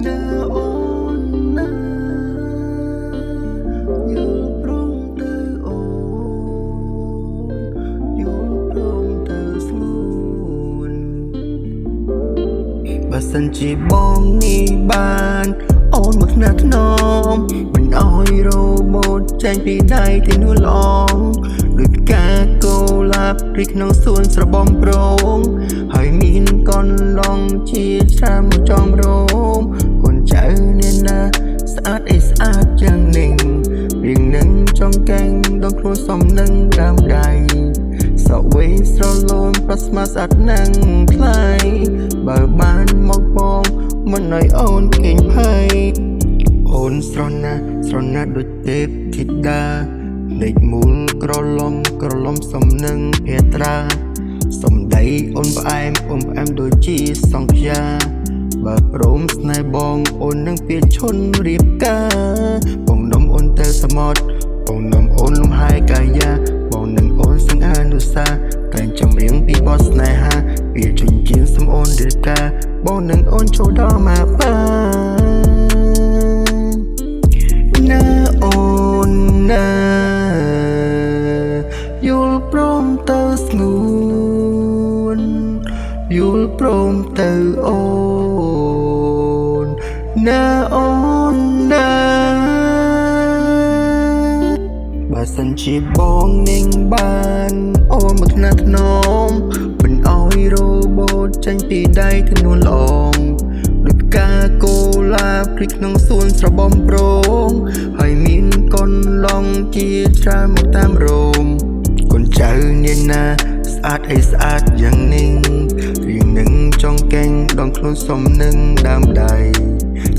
ណាអូនណាយល់ព្រមទៅអូនយល់ព្រមទៅស្ងួនបើសិនជាបងនេះបានអូនមកថ្នាក់ថ្នមមិនអោយរ៉ូបូតចេញពីដៃទីនួនល្អងដូចផ្កាកូឡាបរីក្នុងសួនស្របំប្រងហើយមានកូនឡងជាច្រើនមកចំរោមកូនចៅនេះណាស្អាតអីស្អាតយ៉ាងនេះរៀងនឹងចង់កែងដងខ្លួនសំនឹងដើមដៃសក់វែងស្រលូនប្រស្មាស្អាតនឹងថ្លៃបើបានមកបងមិនឲ្យអូនគេងភ័យអូនស្រណាដូចទេពធីតាដេកមូលក្រឡំសំនឹងភេត្រាសំដីអូនផ្អែមដូចជាសង្ឃាបើព្រមស្នេហ៍បងអូននឹងពាឈុនរៀបការបងនំអូនទៅសមុទ្របងនំអូនលំហែកាយាបងនឹងអូនសង្ហានុសាតែចម្រៀងពីបទស្នេហាពាជញ្ជាសំអូនរៀបការបងនឹងអូនចូលដល់មកបាណាអូនណាយល់ព្រមទៅស្ងួនយល់ព្រមទៅអូនណាអូនណាបើសិនជាបងនឹងបានអូនមកថ្នាក់ថ្នមមិនអោយរ៉ូបូតចេញពីដៃទៅនួនល្អងដូចផ្កាកូឡាព្រីក្នុងសួនស្របំប្រងហើយមានកូនឡងជាច្រើនមកតាមរោមកូនចៅនាងណាស្អាតអីស្អាតយ៉ាងនេះរៀងនឹងចង់កែងដងខ្លួនសំនឹងដើមដៃ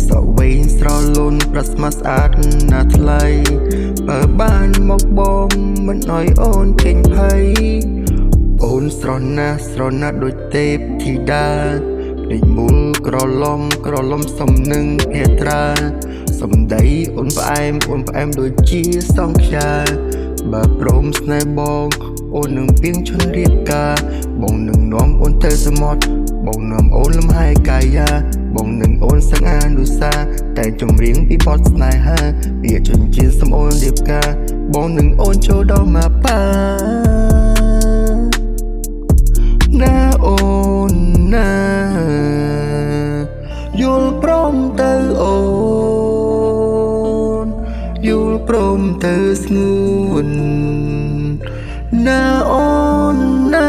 សក់វែងស្រលូនប្រស្មាស្អាតណាស់ថ្លៃបើបានមកបងមិនអោយអូនគេងភ័យអូនស្រណាដូចទេពធីតាដេកមូលក្រឡំសំនឹងភេត្រាសំដីអូនផ្អែមដូចជាសង្ឃាបើព្រមស្នេហ៍បងអូននឹងពីងឈុនរៀបការបងនឹងនាំអូនទៅសមុទ្របងនាំអូនលំហែកាយាបងនឹងអូនសង្ហានុសាតែចម្រៀងពីបទស្នេហាពាជញ្ជាសំអូនរៀបការបងនឹងអូនចូលដល់មកបាណាអូនណាយល់ព្រមទៅអូនយល់ព្រមទៅស្ងួនណាអូនណា